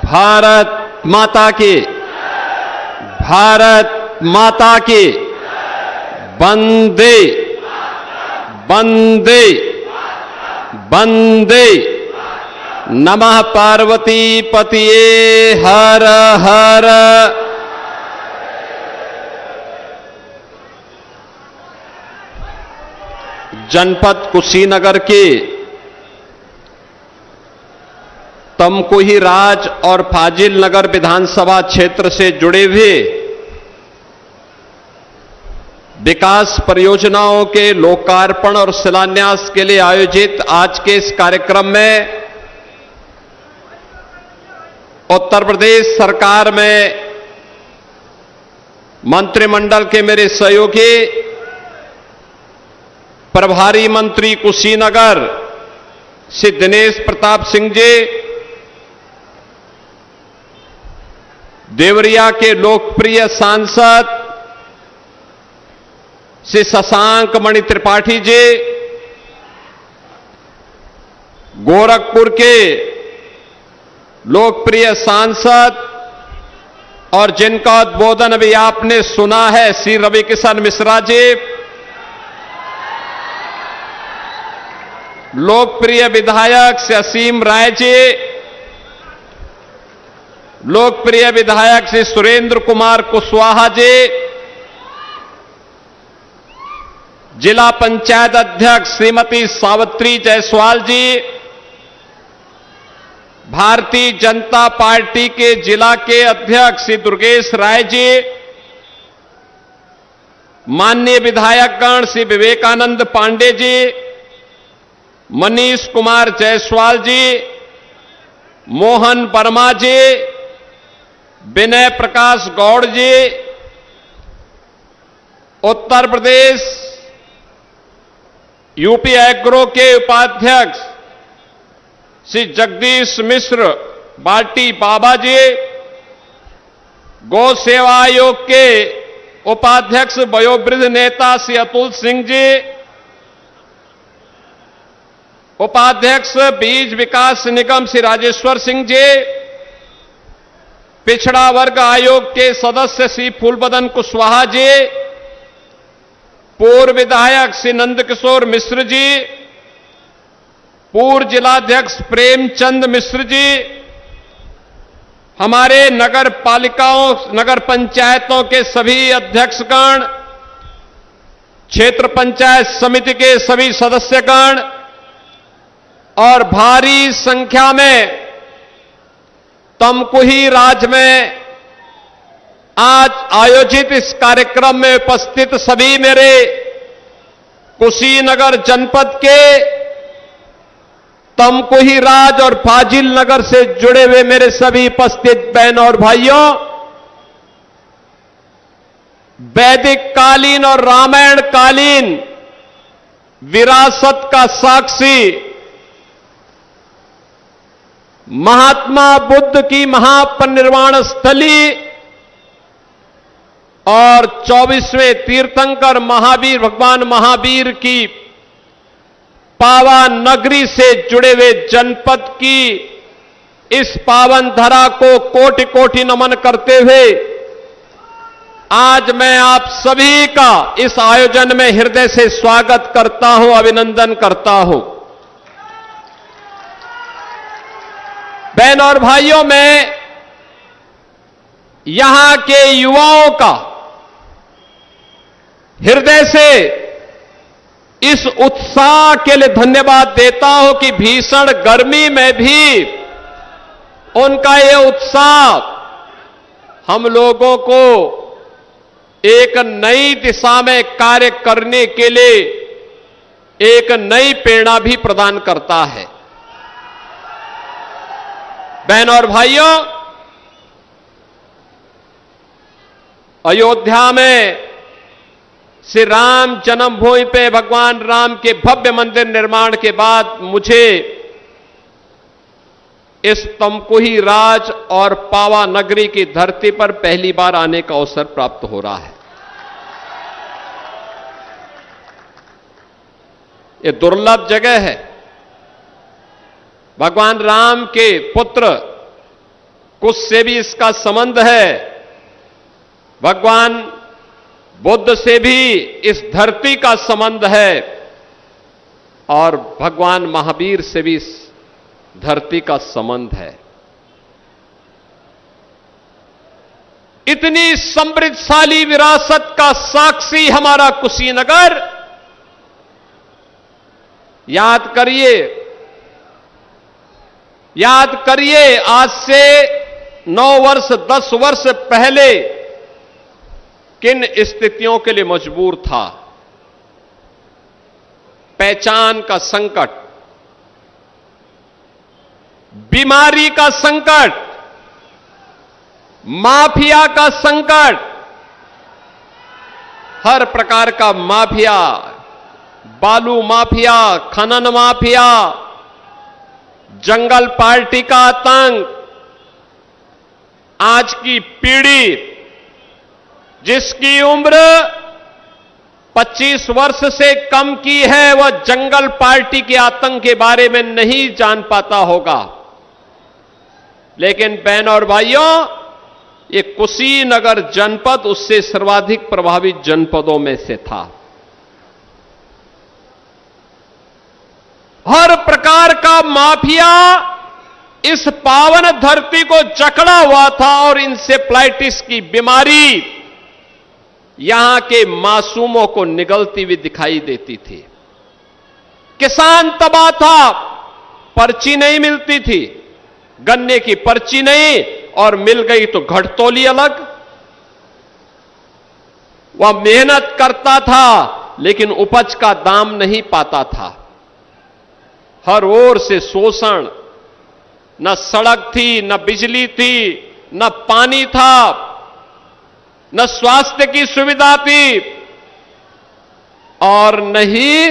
भारत माता की, भारत माता की, वंदे वंदे वंदे। नमः पार्वती पतिये हर हर। जनपद कुशीनगर के तमकुही राज और फाजिल नगर विधानसभा क्षेत्र से जुड़े हुए विकास परियोजनाओं के लोकार्पण और शिलान्यास के लिए आयोजित आज के इस कार्यक्रम में उत्तर प्रदेश सरकार में मंत्रिमंडल के मेरे सहयोगी प्रभारी मंत्री कुशीनगर श्री दिनेश प्रताप सिंह जी, देवरिया के लोकप्रिय सांसद श्री शशांक मणि त्रिपाठी जी, गोरखपुर के लोकप्रिय सांसद और जिनका उद्बोधन अभी आपने सुना है श्री रविकिशन मिश्रा जी, लोकप्रिय विधायक श्री असीम राय जी, लोकप्रिय विधायक श्री सुरेंद्र कुमार कुशवाहा जी, जिला पंचायत अध्यक्ष श्रीमती सावित्री जायसवाल जी, भारतीय जनता पार्टी के जिला के अध्यक्ष श्री दुर्गेश राय जी, माननीय विधायकगण श्री विवेकानंद पांडे जी, मनीष कुमार जायसवाल जी, मोहन वर्मा जी, विनय प्रकाश गौड़ जी, उत्तर प्रदेश यूपी एग्रो के उपाध्यक्ष श्री जगदीश मिश्र बाल्टी बाबा जी, गौ सेवा आयोग के उपाध्यक्ष वयोवृद्ध नेता श्री अतुल सिंह जी, उपाध्यक्ष बीज विकास निगम श्री राजेश्वर सिंह जी, पिछड़ा वर्ग आयोग के सदस्य श्री फूलबदन कुशवाहा जी, पूर्व विधायक श्री नंदकिशोर मिश्र जी, पूर्व जिलाध्यक्ष प्रेमचंद मिश्र जी, हमारे नगर पालिकाओं नगर पंचायतों के सभी अध्यक्षगण, क्षेत्र पंचायत समिति के सभी सदस्यगण और भारी संख्या में तमकुही राज में आज आयोजित इस कार्यक्रम में उपस्थित सभी मेरे कुशीनगर जनपद के तमकुही राज और फाजिल नगर से जुड़े हुए मेरे सभी उपस्थित बहनों और भाइयों, वैदिक कालीन और रामायण कालीन विरासत का साक्षी महात्मा बुद्ध की महापरिनिर्वाण स्थली और 24वें तीर्थंकर महावीर भगवान महावीर की पावन नगरी से जुड़े हुए जनपद की इस पावन धरा को कोटि कोटि नमन करते हुए आज मैं आप सभी का इस आयोजन में हृदय से स्वागत करता हूं, अभिनंदन करता हूं। बहन और भाइयों, मैं यहां के युवाओं का हृदय से इस उत्साह के लिए धन्यवाद देता हूं कि भीषण गर्मी में भी उनका यह उत्साह हम लोगों को एक नई दिशा में कार्य करने के लिए एक नई प्रेरणा भी प्रदान करता है। बहनों और भाइयों, अयोध्या में श्री राम जन्मभूमि पे भगवान राम के भव्य मंदिर निर्माण के बाद मुझे इस तमकुही राज और पावा नगरी की धरती पर पहली बार आने का अवसर प्राप्त हो रहा है। ये दुर्लभ जगह है। भगवान राम के पुत्र कुछ से भी इसका संबंध है। भगवान बुद्ध से भी इस धरती का संबंध है और भगवान महावीर से भी इस धरती का संबंध है। इतनी समृद्धशाली विरासत का साक्षी हमारा कुशीनगर। याद करिए आज से 9 वर्ष 10 वर्ष पहले किन स्थितियों के लिए मजबूर था। पहचान का संकट, बीमारी का संकट, माफिया का संकट, हर प्रकार का माफिया, बालू माफिया, खनन माफिया, जंगल पार्टी का आतंक। आज की पीढ़ी जिसकी उम्र 25 वर्ष से कम की है, वह जंगल पार्टी के आतंक के बारे में नहीं जान पाता होगा। लेकिन बहनों और भाइयों, ये कुशीनगर जनपद उससे सर्वाधिक प्रभावित जनपदों में से था। हर प्रकार का माफिया इस पावन धरती को जकड़ा हुआ था और इंसेफ्लाइटिस की बीमारी यहां के मासूमों को निगलती हुई दिखाई देती थी। किसान तबाह था, पर्ची नहीं मिलती थी, गन्ने की पर्ची नहीं, और मिल गई तो घटतोली अलग। वह मेहनत करता था लेकिन उपज का दाम नहीं पाता था। हर ओर से शोषण, न सड़क थी, न बिजली थी, न पानी था, न स्वास्थ्य की सुविधा थी और न ही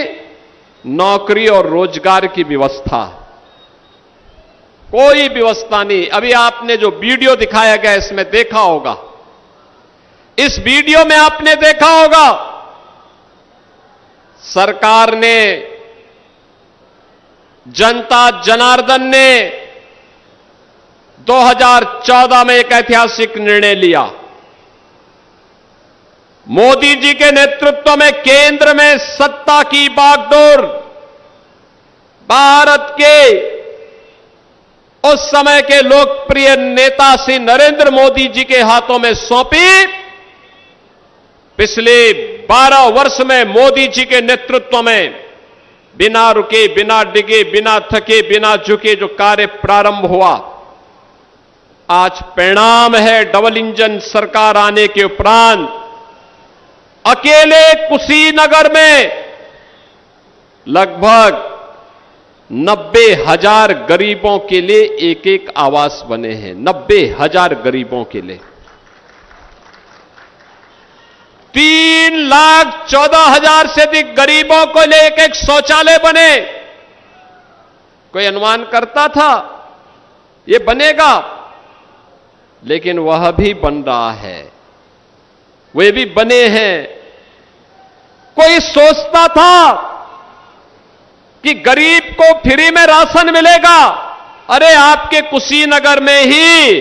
नौकरी और रोजगार की व्यवस्था। कोई व्यवस्था नहीं। अभी आपने जो वीडियो दिखाया गया इसमें देखा होगा, इस वीडियो में आपने देखा होगा सरकार ने, जनता जनार्दन ने 2014 में एक ऐतिहासिक निर्णय लिया। मोदी जी के नेतृत्व में केंद्र में सत्ता की बागडोर भारत के उस समय के लोकप्रिय नेता श्री नरेंद्र मोदी जी के हाथों में सौंपी। पिछले 12 वर्ष में मोदी जी के नेतृत्व में बिना रुके, बिना डिगे, बिना थके, बिना झुके जो कार्य प्रारंभ हुआ, आज परिणाम है डबल इंजन सरकार आने के उपरांत अकेले कुशीनगर में लगभग 90,000 गरीबों के लिए एक एक आवास बने हैं। 90,000 गरीबों के लिए 3,14,000 से अधिक गरीबों को लिए एक एक शौचालय बने। कोई अनुमान करता था ये बनेगा? लेकिन वह भी बन रहा है, वे भी बने हैं। कोई सोचता था कि गरीब को फ्री में राशन मिलेगा? अरे आपके कुशीनगर में ही,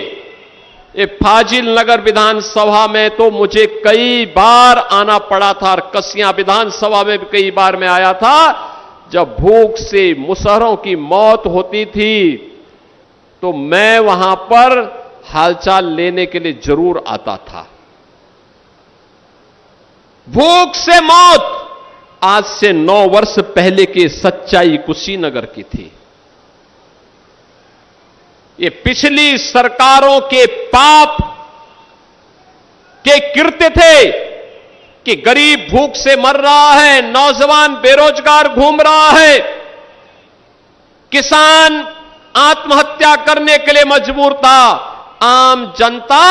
ये फाजिल नगर विधानसभा में तो मुझे कई बार आना पड़ा था और कसियां विधानसभा में भी कई बार मैं आया था। जब भूख से मुसहरों की मौत होती थी तो मैं वहां पर हालचाल लेने के लिए जरूर आता था। भूख से मौत आज से 9 वर्ष पहले की सच्चाई कुशीनगर की थी। ये पिछली सरकारों के पाप के कृत्य थे कि गरीब भूख से मर रहा है, नौजवान बेरोजगार घूम रहा है, किसान आत्महत्या करने के लिए मजबूर था, आम जनता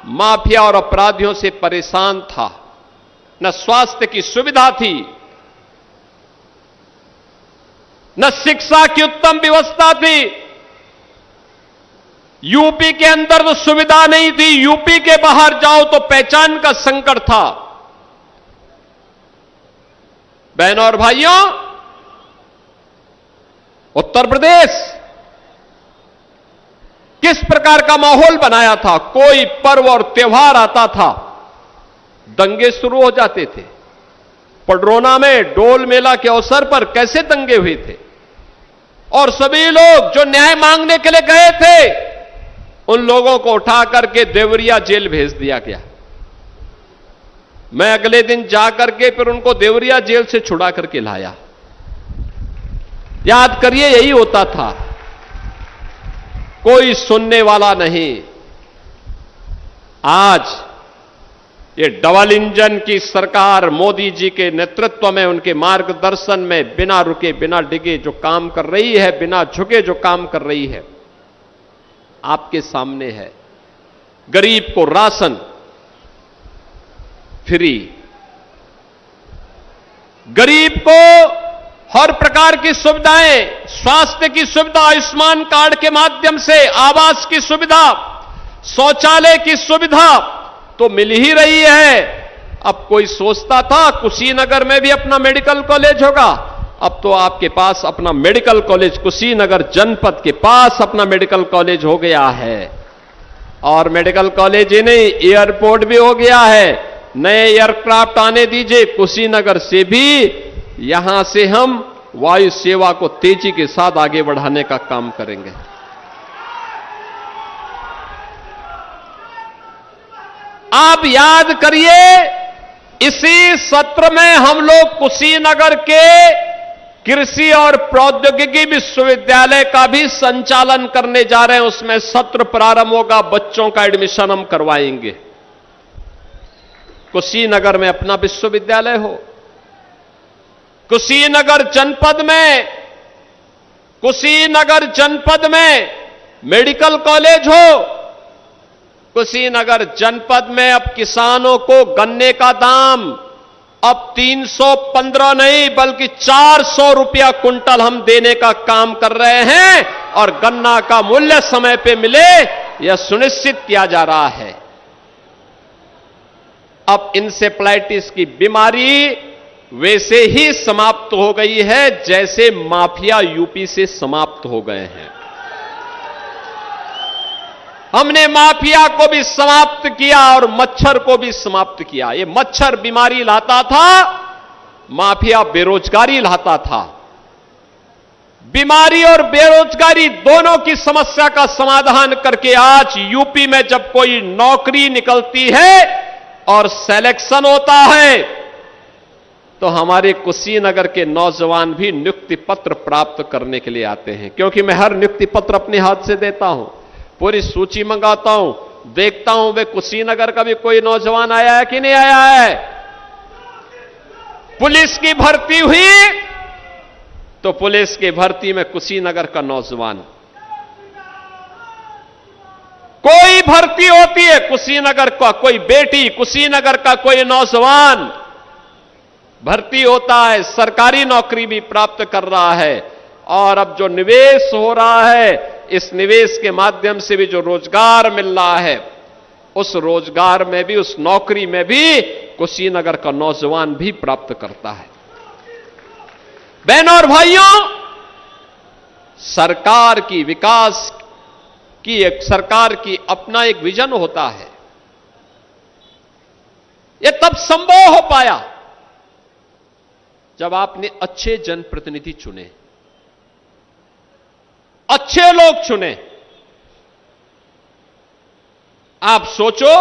माफिया और अपराधियों से परेशान था, न स्वास्थ्य की सुविधा थी, न शिक्षा की उत्तम व्यवस्था थी। यूपी के अंदर तो सुविधा नहीं थी, यूपी के बाहर जाओ तो पहचान का संकट था। बहनों और भाइयों, उत्तर प्रदेश किस प्रकार का माहौल बनाया था। कोई पर्व और त्योहार आता था, दंगे शुरू हो जाते थे। पडरौना में डोल मेला के अवसर पर कैसे दंगे हुए थे, और सभी लोग जो न्याय मांगने के लिए गए थे, उन लोगों को उठा करके देवरिया जेल भेज दिया गया। मैं अगले दिन जाकर के फिर उनको देवरिया जेल से छुड़ा करके लाया। याद करिए, यही होता था, कोई सुनने वाला नहीं। आज ये डबल इंजन की सरकार मोदी जी के नेतृत्व में, उनके मार्गदर्शन में बिना रुके बिना डिगे जो काम कर रही है, बिना झुके जो काम कर रही है, आपके सामने है। गरीब को राशन फ्री, गरीब को हर प्रकार की सुविधाएं, स्वास्थ्य की सुविधा आयुष्मान कार्ड के माध्यम से, आवास की सुविधा, शौचालय की सुविधा तो मिल ही रही है। अब कोई सोचता था कुशीनगर में भी अपना मेडिकल कॉलेज होगा, अब तो आपके पास अपना मेडिकल कॉलेज कुशीनगर जनपद के पास अपना मेडिकल कॉलेज हो गया है। और मेडिकल कॉलेज ही नहीं, एयरपोर्ट भी हो गया है। नए एयरक्राफ्ट आने दीजिए कुशीनगर से भी, यहां से हम वायु सेवा को तेजी के साथ आगे बढ़ाने का काम करेंगे। आप याद करिए, इसी सत्र में हम लोग कुशीनगर के कृषि और प्रौद्योगिकी विश्वविद्यालय का भी संचालन करने जा रहे हैं। उसमें सत्र प्रारंभ होगा, बच्चों का एडमिशन हम करवाएंगे। कुशीनगर में अपना विश्वविद्यालय हो, कुशीनगर जनपद में मेडिकल कॉलेज हो, कुशीनगर जनपद में अब किसानों को गन्ने का दाम अब 315 नहीं बल्कि 400 रुपया कुंटल हम देने का काम कर रहे हैं, और गन्ना का मूल्य समय पे मिले यह सुनिश्चित किया जा रहा है। अब इंसेफ्लाइटिस की बीमारी वैसे ही समाप्त हो गई है जैसे माफिया यूपी से समाप्त हो गए हैं। हमने माफिया को भी समाप्त किया और मच्छर को भी समाप्त किया। ये मच्छर बीमारी लाता था, माफिया बेरोजगारी लाता था। बीमारी और बेरोजगारी दोनों की समस्या का समाधान करके आज यूपी में जब कोई नौकरी निकलती है और सिलेक्शन होता है, तो हमारे कुशीनगर के नौजवान भी नियुक्ति पत्र प्राप्त करने के लिए आते हैं। क्योंकि मैं हर नियुक्ति पत्र अपने हाथ से देता हूं, पूरी सूची मंगाता हूं, देखता हूं वे कुशीनगर का भी कोई नौजवान आया है कि नहीं आया है। पुलिस की भर्ती हुई तो पुलिस की भर्ती में कुशीनगर का नौजवान, कोई भर्ती होती है कुशीनगर का कोई बेटी, कुशीनगर का कोई नौजवान भर्ती होता है, सरकारी नौकरी भी प्राप्त कर रहा है। और अब जो निवेश हो रहा है, इस निवेश के माध्यम से भी जो रोजगार मिल रहा है, उस रोजगार में भी, उस नौकरी में भी कुशीनगर का नौजवान भी प्राप्त करता है। बहनों और भाइयों, सरकार की विकास की सरकार की अपना एक विजन होता है। यह तब संभव हो पाया जब आपने अच्छे जनप्रतिनिधि चुने, अच्छे लोग चुने। आप सोचो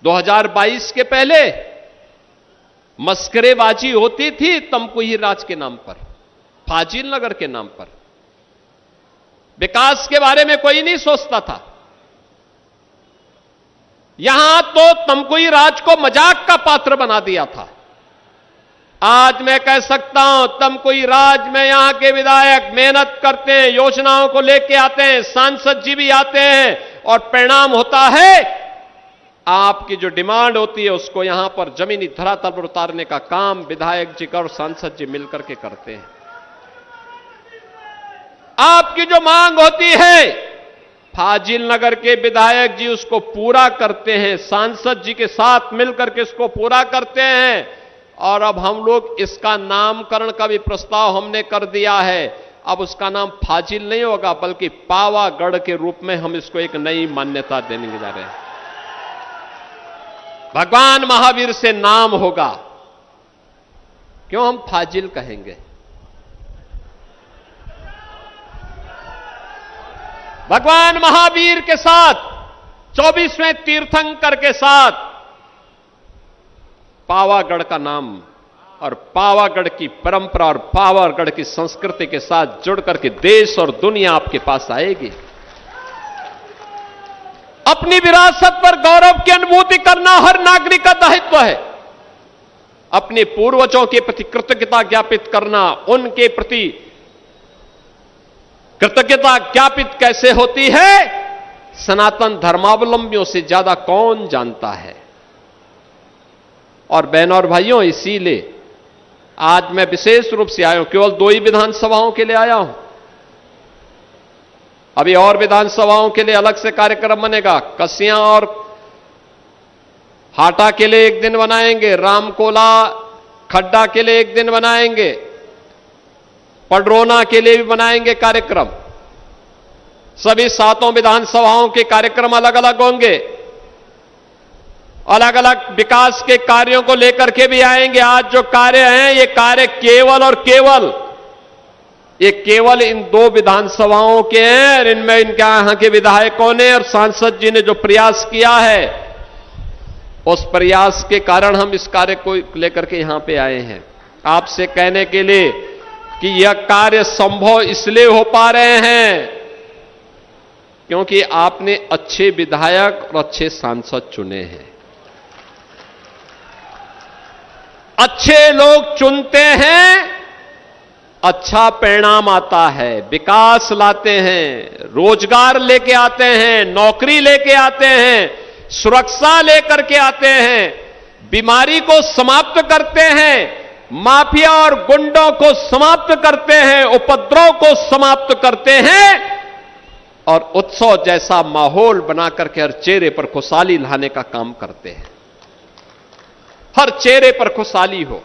2022 के पहले मस्करेबाजी होती थी तमकुही राज के नाम पर, फाजिल नगर के नाम पर। विकास के बारे में कोई नहीं सोचता था। यहां तो तमकुही राज को मजाक का पात्र बना दिया था। आज मैं कह सकता हूं, तमकुही राज में यहां के विधायक मेहनत करते हैं, योजनाओं को लेके आते हैं, सांसद जी भी आते हैं, और परिणाम होता है आपकी जो डिमांड होती है उसको यहां पर जमीनी धरातल पर उतारने का काम विधायक जी का और सांसद जी मिलकर के करते हैं। आपकी जो मांग होती है फाजिल नगर के विधायक जी उसको पूरा करते हैं, सांसद जी के साथ मिलकर के इसको पूरा करते हैं। और अब हम लोग इसका नामकरण का भी प्रस्ताव हमने कर दिया है। अब उसका नाम फाजिल नहीं होगा, बल्कि पावागढ़ के रूप में हम इसको एक नई मान्यता देने जा रहे हैं। भगवान महावीर से नाम होगा। क्यों हम फाजिल कहेंगे? भगवान महावीर के साथ 24वें तीर्थंकर के साथ पावागढ़ का नाम और पावागढ़ की परंपरा और पावागढ़ की संस्कृति के साथ जुड़ करके देश और दुनिया आपके पास आएगी। अपनी विरासत पर गौरव की अनुभूति करना हर नागरिक का दायित्व है। अपने पूर्वजों के प्रति कृतज्ञता ज्ञापित करना, उनके प्रति कृतज्ञता ज्ञापित कैसे होती है, सनातन धर्मावलंबियों से ज्यादा कौन जानता है। और बहनों और भाइयों, इसीलिए आज मैं विशेष रूप से आया हूं। केवल 2 ही विधानसभाओं के लिए आया हूं। अभी और विधानसभाओं के लिए अलग से कार्यक्रम बनेगा। कसियां और हाटा के लिए एक दिन बनाएंगे, रामकोला खड्डा के लिए एक दिन बनाएंगे, पडरौना के लिए भी बनाएंगे कार्यक्रम। सभी 7 विधानसभाओं के कार्यक्रम अलग अलग होंगे। अलग अलग विकास के कार्यों को लेकर के भी आएंगे। आज जो कार्य हैं, ये कार्य केवल और केवल इन 2 विधानसभाओं के हैं। और इनमें इनके यहां के विधायकों ने और सांसद जी ने जो प्रयास किया है, उस प्रयास के कारण हम इस कार्य को लेकर के यहां पे आए हैं, आपसे कहने के लिए कि यह कार्य संभव इसलिए हो पा रहे हैं क्योंकि आपने अच्छे विधायक और अच्छे सांसद चुने हैं। अच्छे लोग चुनते हैं, अच्छा परिणाम आता है, विकास लाते हैं, रोजगार लेके आते हैं, नौकरी लेके आते हैं, सुरक्षा लेकर के आते हैं, बीमारी को समाप्त करते हैं, माफिया और गुंडों को समाप्त करते हैं, उपद्रव को समाप्त करते हैं और उत्सव जैसा माहौल बना करके हर चेहरे पर खुशहाली लाने का काम करते हैं। हर चेहरे पर खुशहाली हो,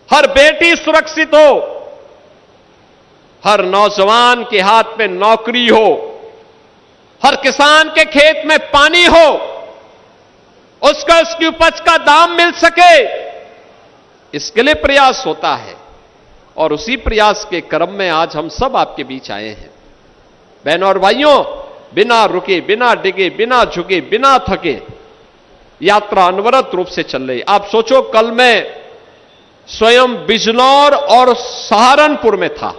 हर बेटी सुरक्षित हो, हर नौजवान के हाथ में नौकरी हो, हर किसान के खेत में पानी हो, उसको उसकी उपज का दाम मिल सके, इसके लिए प्रयास होता है। और उसी प्रयास के क्रम में आज हम सब आपके बीच आए हैं। बहनों और भाइयों, बिना रुके, बिना डिगे, बिना झुके, बिना थके यात्रा अनवरत रूप से चल रही। आप सोचो, कल मैं स्वयं बिजनौर और सहारनपुर में था।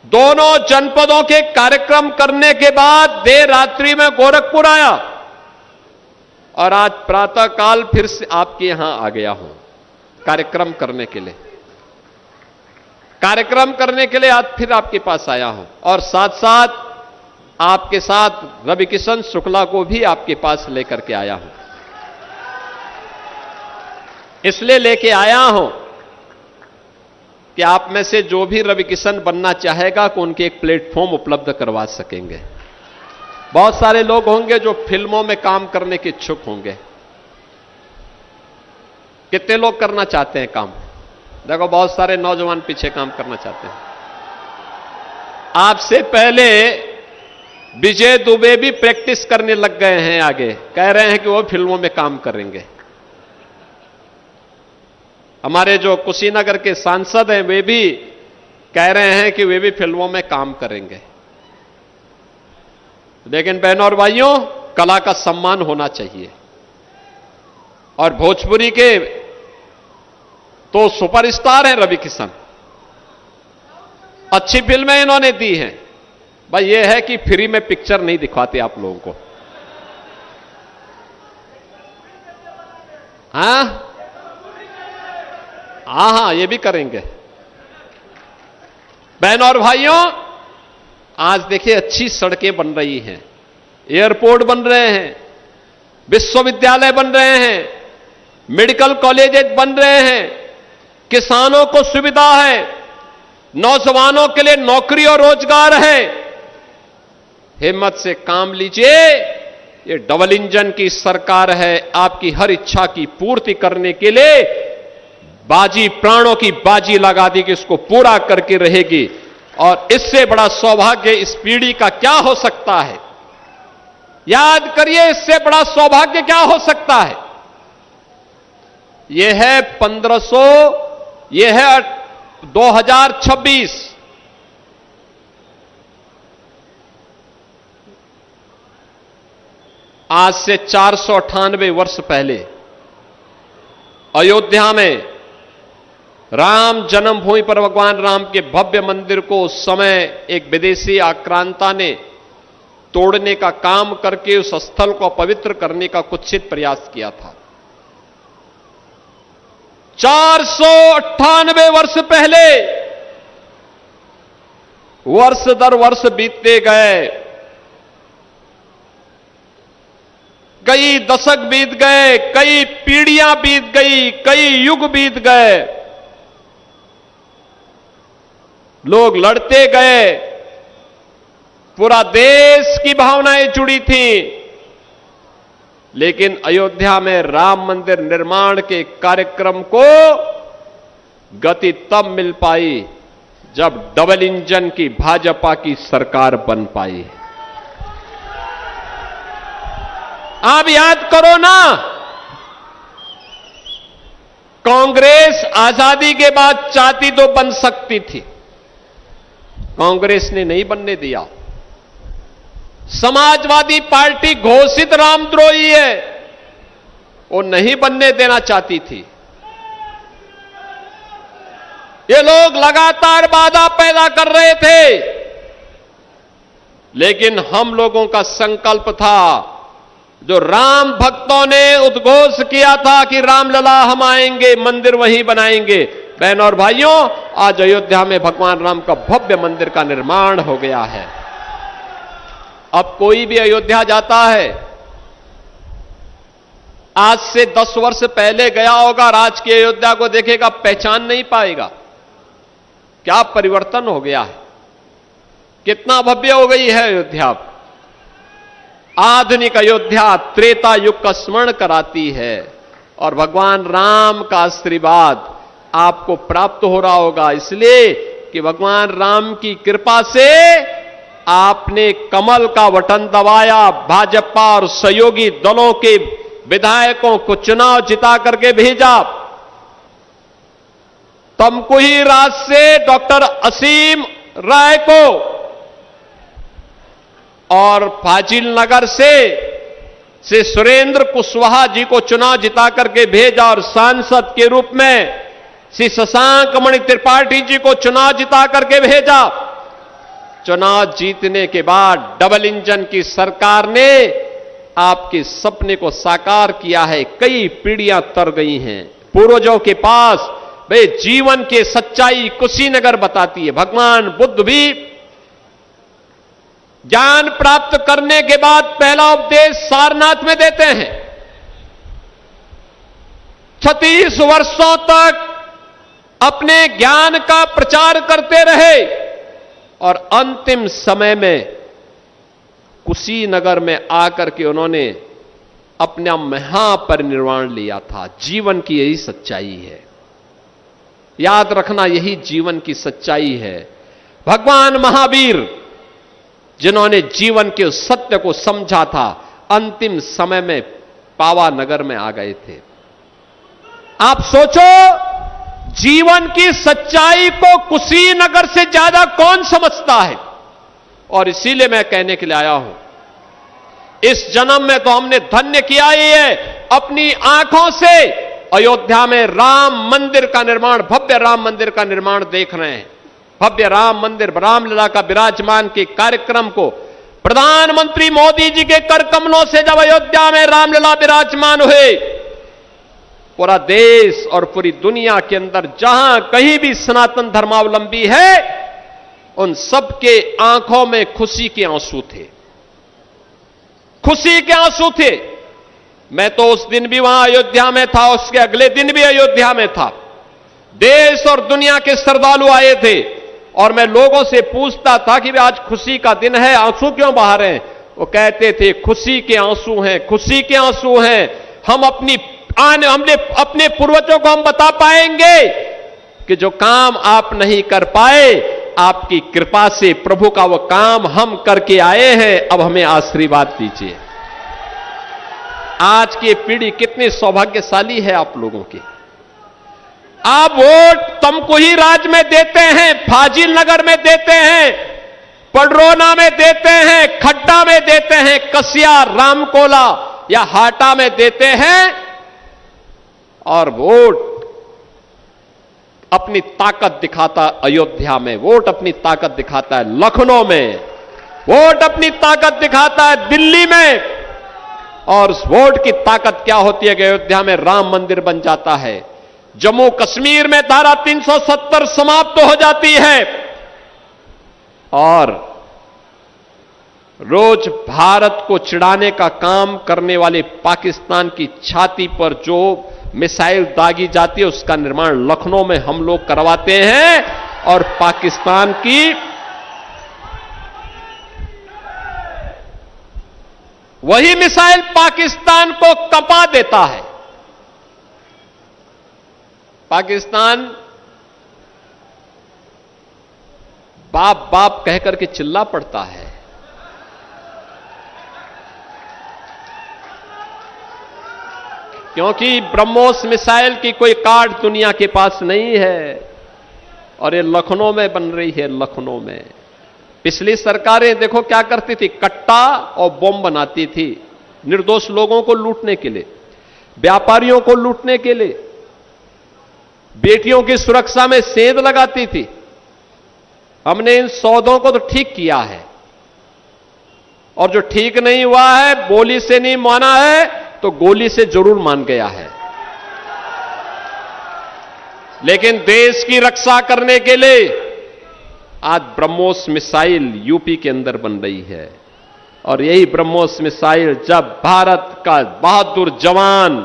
दोनों जनपदों के कार्यक्रम करने के बाद देर रात्रि में गोरखपुर आया और आज प्रातःकाल फिर से आपके यहां आ गया हूं कार्यक्रम करने के लिए। कार्यक्रम करने के लिए आज फिर आपके पास आया हूं और साथ साथ आपके साथ रविकिशन शुक्ला को भी आपके पास लेकर के आया हूं। इसलिए लेके आया हूं कि आप में से जो भी रविकिशन बनना चाहेगा को उनके एक प्लेटफॉर्म उपलब्ध करवा सकेंगे। बहुत सारे लोग होंगे जो फिल्मों में काम करने के इच्छुक होंगे। कितने लोग करना चाहते हैं काम? देखो, बहुत सारे नौजवान पीछे काम करना चाहते हैं। आपसे पहले विजय दुबे भी प्रैक्टिस करने लग गए हैं। आगे कह रहे हैं कि वो फिल्मों में काम करेंगे। हमारे जो कुशीनगर के सांसद हैं, वे भी कह रहे हैं कि वे भी फिल्मों में काम करेंगे। लेकिन बहनों और भाइयों, कला का सम्मान होना चाहिए। और भोजपुरी के तो सुपरस्टार हैं रविकिशन। अच्छी फिल्में इन्होंने दी हैं। भाई ये है कि फ्री में पिक्चर नहीं दिखवाते आप लोगों को। हाँ हाँ, ये भी करेंगे। बहनों और भाइयों, आज देखिए अच्छी सड़कें बन रही हैं, एयरपोर्ट बन रहे हैं, विश्वविद्यालय बन रहे हैं, मेडिकल कॉलेजेस बन रहे हैं, किसानों को सुविधा है, नौजवानों के लिए नौकरी और रोजगार है। हिम्मत से काम लीजिए। ये डबल इंजन की सरकार है। आपकी हर इच्छा की पूर्ति करने के लिए बाजी, प्राणों की बाजी लगा दी कि इसको पूरा करके रहेगी। और इससे बड़ा सौभाग्य इस पीढ़ी का क्या हो सकता है? याद करिए, इससे बड़ा सौभाग्य क्या हो सकता है? यह है 1500, यह है 2026। आज से 498 वर्ष पहले अयोध्या में राम जन्मभूमि पर भगवान राम के भव्य मंदिर को उस समय एक विदेशी आक्रांता ने तोड़ने का काम करके उस स्थल को अपवित्र करने का कुत्सित प्रयास किया था। 498 वर्ष पहले वर्ष दर वर्ष बीतते गए, कई दशक बीत गए, कई पीढ़ियां बीत गई, कई युग बीत गए, लोग लड़ते गए, पूरा देश की भावनाएं जुड़ी थी। लेकिन अयोध्या में राम मंदिर निर्माण के कार्यक्रम को गति तब मिल पाई जब डबल इंजन की भाजपा की सरकार बन पाई। आप याद करो ना, कांग्रेस आजादी के बाद चाहती तो बन सकती थी, कांग्रेस ने नहीं बनने दिया। समाजवादी पार्टी घोषित रामद्रोही है, वो नहीं बनने देना चाहती थी। ये लोग लगातार बाधा पैदा कर रहे थे, लेकिन हम लोगों का संकल्प था, जो राम भक्तों ने उद्घोष किया था कि रामलला हम आएंगे, मंदिर वहीं बनाएंगे। बहनों और भाइयों, आज अयोध्या में भगवान राम का भव्य मंदिर का निर्माण हो गया है। अब कोई भी अयोध्या जाता है, आज से 10 वर्ष पहले गया होगा, आज की अयोध्या को देखेगा, पहचान नहीं पाएगा। क्या परिवर्तन हो गया है, कितना भव्य हो गई है अयोध्या। आधुनिक अयोध्या त्रेता युग का स्मरण कराती है और भगवान राम का आशीर्वाद आपको प्राप्त हो रहा होगा, इसलिए कि भगवान राम की कृपा से आपने कमल का बटन दबाया, भाजपा और सहयोगी दलों के विधायकों को चुनाव जिता करके भेजा। तमकुही राज से डॉक्टर असीम राय को और फाजिल नगर से श्री सुरेंद्र कुशवाहा जी को चुनाव जिता करके भेजा और सांसद के रूप में श्री शशांक मणि त्रिपाठी जी को चुनाव जिता करके भेजा। चुनाव जीतने के बाद डबल इंजन की सरकार ने आपके सपने को साकार किया है। कई पीढ़ियां तर गई हैं। पूर्वजों के पास वे जीवन के सच्चाई कुशीनगर बताती है। भगवान बुद्ध भी ज्ञान प्राप्त करने के बाद पहला उपदेश सारनाथ में देते हैं। 36 वर्षों तक अपने ज्ञान का प्रचार करते रहे और अंतिम समय में कुशीनगर में आकर के उन्होंने अपना महापरिनिर्वाण लिया था। जीवन की यही सच्चाई है, याद रखना, यही जीवन की सच्चाई है। भगवान महावीर जिन्होंने जीवन के सत्य को समझा था, अंतिम समय में पावानगर में आ गए थे। आप सोचो, जीवन की सच्चाई को कुशीनगर से ज्यादा कौन समझता है। और इसीलिए मैं कहने के लिए आया हूं, इस जन्म में तो हमने धन्य किया ही है, अपनी आंखों से अयोध्या में राम मंदिर का निर्माण, भव्य राम मंदिर का निर्माण देख रहे हैं। भव्य राम मंदिर, रामलला का विराजमान के कार्यक्रम को प्रधानमंत्री मोदी जी के कर कमलों से जब अयोध्या में रामलला विराजमान हुए, पूरा देश और पूरी दुनिया के अंदर जहां कहीं भी सनातन धर्मावलंबी है, उन सबके आंखों में खुशी के आंसू थे, खुशी के आंसू थे। मैं तो उस दिन भी वहां अयोध्या में था, उसके अगले दिन भी अयोध्या में था। देश और दुनिया के श्रद्धालु आए थे और मैं लोगों से पूछता था कि आज खुशी का दिन है, आंसू क्यों बहा रहे हैं। वो कहते थे खुशी के आंसू हैं, खुशी के आंसू हैं। हम अपनी हमने अपने पूर्वजों को हम बता पाएंगे कि जो काम आप नहीं कर पाए, आपकी कृपा से प्रभु का वो काम हम करके आए हैं, अब हमें आशीर्वाद दीजिए। आज की पीढ़ी कितनी सौभाग्यशाली है आप लोगों की। आप वोट तुमको ही राज्य में देते हैं, फाजिल नगर में देते हैं, पडरौना में देते हैं, खड्डा में देते हैं, कसिया, रामकोला या हाटा में देते हैं, और वोट अपनी ताकत दिखाता अयोध्या में, वोट अपनी ताकत दिखाता है लखनऊ में, वोट अपनी ताकत दिखाता है दिल्ली में, और उस वोट की ताकत क्या होती है कि अयोध्या में राम मंदिर बन जाता है, जम्मू कश्मीर में धारा 370 समाप्त हो जाती है, और रोज भारत को चिढ़ाने का काम करने वाले पाकिस्तान की छाती पर जो मिसाइल दागी जाती है उसका निर्माण लखनऊ में हम लोग करवाते हैं, और पाकिस्तान की वही मिसाइल पाकिस्तान को कपा देता है। पाकिस्तान बाप बाप कहकर के चिल्ला पड़ता है, क्योंकि ब्रह्मोस मिसाइल की कोई कार्ड दुनिया के पास नहीं है, और ये लखनऊ में बन रही है। लखनऊ में पिछली सरकारें देखो क्या करती थी, कट्टा और बम बनाती थी निर्दोष लोगों को लूटने के लिए, व्यापारियों को लूटने के लिए, बेटियों की सुरक्षा में सेंध लगाती थी। हमने इन सौदों को तो ठीक किया है, और जो ठीक नहीं हुआ है, बोली से नहीं माना है तो गोली से जरूर मान गया है। लेकिन देश की रक्षा करने के लिए आज ब्रह्मोस मिसाइल यूपी के अंदर बन रही है, और यही ब्रह्मोस मिसाइल जब भारत का बहादुर जवान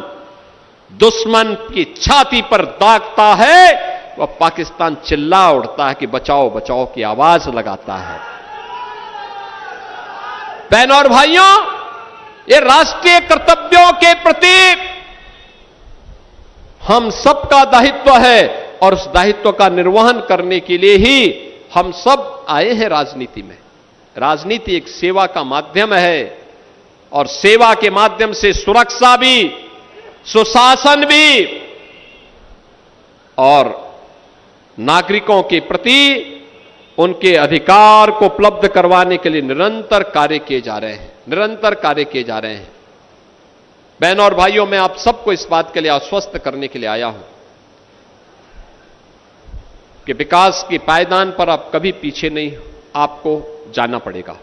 दुश्मन की छाती पर दागता है, वह पाकिस्तान चिल्ला उठता है कि बचाओ बचाओ की आवाज लगाता है। बहनों और भाइयों, ये राष्ट्रीय कर्तव्यों के प्रति हम सबका दायित्व है, और उस दायित्व का निर्वहन करने के लिए ही हम सब आए हैं राजनीति में। राजनीति एक सेवा का माध्यम है, और सेवा के माध्यम से सुरक्षा भी, सुशासन भी, और नागरिकों के प्रति उनके अधिकार को उपलब्ध करवाने के लिए निरंतर कार्य किए जा रहे हैं, निरंतर कार्य किए जा रहे हैं। बहनों और भाइयों, मैं आप सबको इस बात के लिए आश्वस्त करने के लिए आया हूं कि विकास के पायदान पर आप कभी पीछे नहीं, आपको जाना पड़ेगा,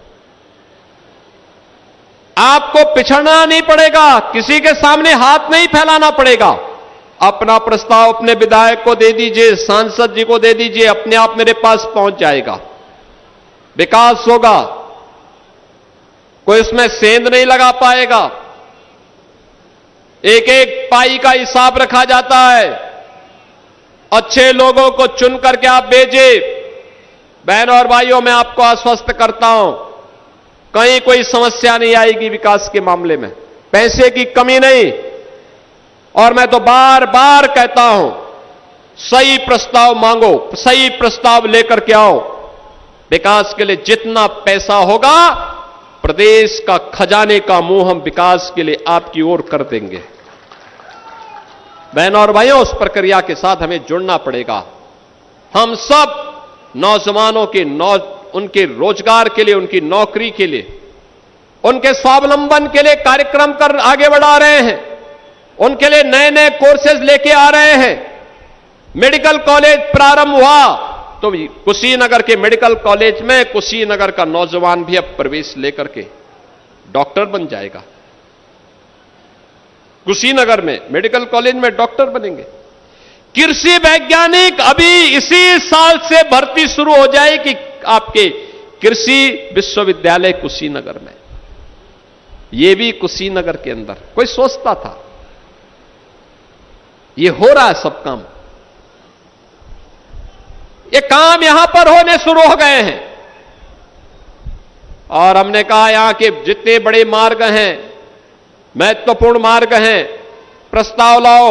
आपको पिछड़ना नहीं पड़ेगा, किसी के सामने हाथ नहीं फैलाना पड़ेगा। अपना प्रस्ताव अपने विधायक को दे दीजिए, सांसद जी को दे दीजिए, अपने आप मेरे पास पहुंच जाएगा, विकास होगा, कोई उसमें सेंध नहीं लगा पाएगा। एक एक पाई का हिसाब रखा जाता है, अच्छे लोगों को चुन करके आप भेजिए। बहनों और भाइयों, मैं आपको आश्वस्त करता हूं, कहीं कोई समस्या नहीं आएगी विकास के मामले में, पैसे की कमी नहीं। और मैं तो बार बार कहता हूं, सही प्रस्ताव मांगो, सही प्रस्ताव लेकर के आओ। विकास के लिए जितना पैसा होगा, प्रदेश का खजाने का मुंह हम विकास के लिए आपकी ओर कर देंगे। बहनों और भाइयों, उस प्रक्रिया के साथ हमें जुड़ना पड़ेगा। हम सब नौजवानों के उनके रोजगार के लिए, उनकी नौकरी के लिए, उनके स्वावलंबन के लिए कार्यक्रम कर आगे बढ़ा रहे हैं, उनके लिए नए नए कोर्सेज लेके आ रहे हैं। मेडिकल कॉलेज प्रारंभ हुआ तो कुशीनगर के मेडिकल कॉलेज में कुशीनगर का नौजवान भी अब प्रवेश लेकर के डॉक्टर बन जाएगा। कुशीनगर में मेडिकल कॉलेज में डॉक्टर बनेंगे। कृषि वैज्ञानिक अभी इसी साल से भर्ती शुरू हो जाएगी आपके कृषि विश्वविद्यालय कुशीनगर में। यह भी कुशीनगर के अंदर, कोई सोचता था? यह हो रहा है सब काम। ये काम यहां पर होने शुरू हो गए हैं, और हमने कहा यहां के जितने बड़े मार्ग हैं, महत्वपूर्ण मार्ग हैं, प्रस्ताव लाओ,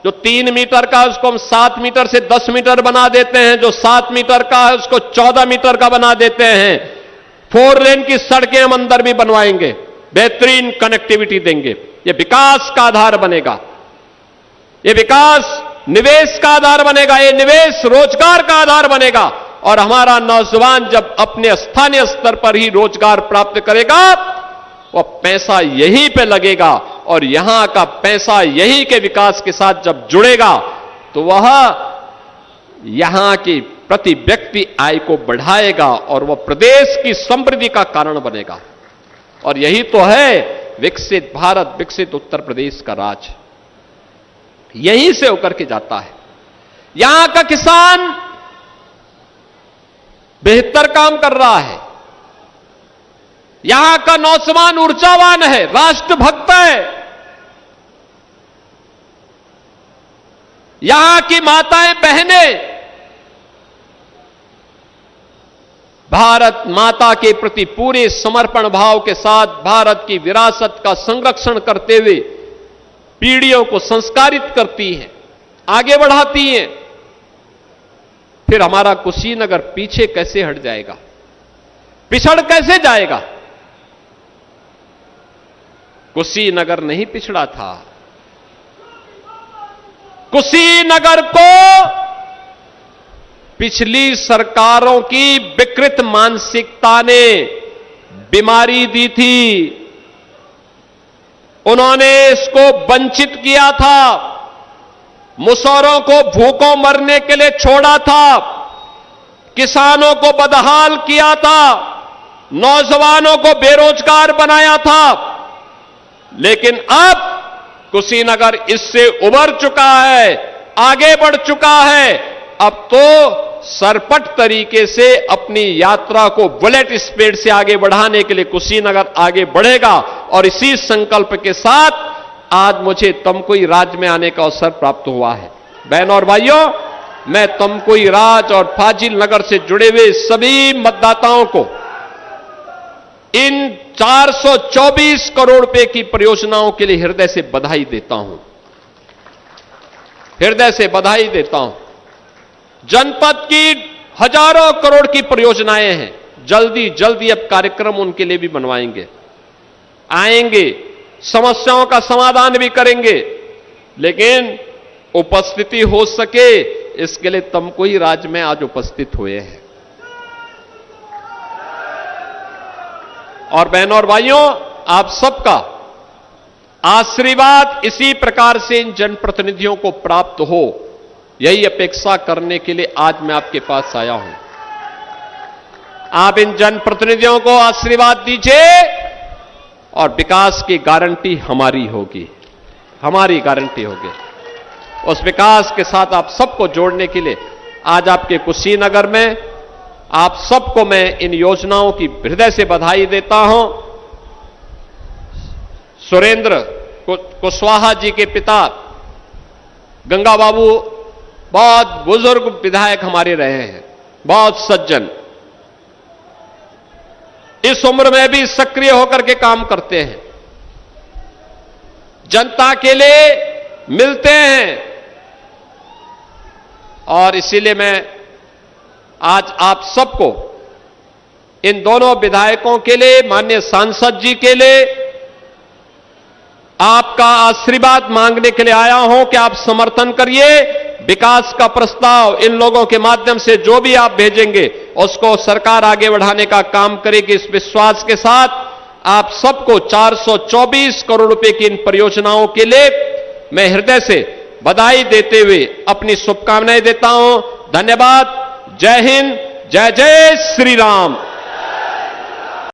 जो 3 मीटर का है उसको हम 7 मीटर से 10 मीटर बना देते हैं, जो 7 मीटर का है उसको 14 मीटर का बना देते हैं। 4 लेन की सड़कें हम अंदर भी बनवाएंगे, बेहतरीन कनेक्टिविटी देंगे। यह विकास का आधार बनेगा, यह विकास निवेश का आधार बनेगा, यह निवेश रोजगार का आधार बनेगा। और हमारा नौजवान जब अपने स्थानीय स्तर पर ही रोजगार प्राप्त करेगा, वह पैसा यहीं पे लगेगा और यहां का पैसा यहीं के विकास के साथ जब जुड़ेगा तो वह यहां की प्रति व्यक्ति आय को बढ़ाएगा और वह प्रदेश की समृद्धि का कारण बनेगा। और यही तो है विकसित भारत, विकसित उत्तर प्रदेश का राज, यहीं से होकर के जाता है। यहां का किसान बेहतर काम कर रहा है, यहां का नौजवान ऊर्जावान है, राष्ट्रभक्त है, यहां की माताएं बहनें भारत माता के प्रति पूरे समर्पण भाव के साथ भारत की विरासत का संरक्षण करते हुए पीढ़ियों को संस्कारित करती हैं, आगे बढ़ाती हैं। फिर हमारा कुशीनगर पीछे कैसे हट जाएगा, पिछड़ कैसे जाएगा? कुशीनगर नहीं पिछड़ा था, कुशीनगर को पिछली सरकारों की विकृत मानसिकता ने बीमारी दी थी। उन्होंने इसको वंचित किया था, मुसौरों को भूखों मरने के लिए छोड़ा था, किसानों को बदहाल किया था, नौजवानों को बेरोजगार बनाया था। लेकिन अब कुशीनगर इससे उबर चुका है, आगे बढ़ चुका है। अब तो सरपट तरीके से अपनी यात्रा को बुलेट स्पीड से आगे बढ़ाने के लिए कुशीनगर आगे बढ़ेगा। और इसी संकल्प के साथ आज मुझे तमकुही राज में आने का अवसर प्राप्त हुआ है। बहनों और भाइयों, मैं तमकुही राज और फाजिल नगर से जुड़े हुए सभी मतदाताओं को इन 424 करोड़ रुपए की परियोजनाओं के लिए हृदय से बधाई देता हूं, हृदय से बधाई देता हूं। जनपद की हजारों करोड़ की परियोजनाएं हैं, जल्दी जल्दी अब कार्यक्रम उनके लिए भी बनवाएंगे, आएंगे, समस्याओं का समाधान भी करेंगे। लेकिन उपस्थिति हो सके इसके लिए तमकुही राज में आज उपस्थित हुए हैं। और बहनों और भाइयों, आप सबका आशीर्वाद इसी प्रकार से इन जनप्रतिनिधियों को प्राप्त हो, यही अपेक्षा करने के लिए आज मैं आपके पास आया हूं। आप इन जनप्रतिनिधियों को आशीर्वाद दीजिए और विकास की गारंटी हमारी होगी, हमारी गारंटी होगी। उस विकास के साथ आप सबको जोड़ने के लिए आज आपके कुशीनगर में आप सबको मैं इन योजनाओं की हृदय से बधाई देता हूं। सुरेंद्र कुशवाहा जी के पिता गंगा बाबू बहुत बुजुर्ग विधायक हमारे रहे हैं, बहुत सज्जन, इस उम्र में भी सक्रिय होकर के काम करते हैं, जनता के लिए मिलते हैं। और इसीलिए मैं आज आप सबको, इन दोनों विधायकों के लिए, माननीय सांसद जी के लिए आपका आशीर्वाद मांगने के लिए आया हूं कि आप समर्थन करिए। विकास का प्रस्ताव इन लोगों के माध्यम से जो भी आप भेजेंगे उसको सरकार आगे बढ़ाने का काम करेगी। इस विश्वास के साथ आप सबको 424 करोड़ रुपए की इन परियोजनाओं के लिए मैं हृदय से बधाई देते हुए अपनी शुभकामनाएं देता हूं। धन्यवाद। जय हिंद, जय जय श्री राम।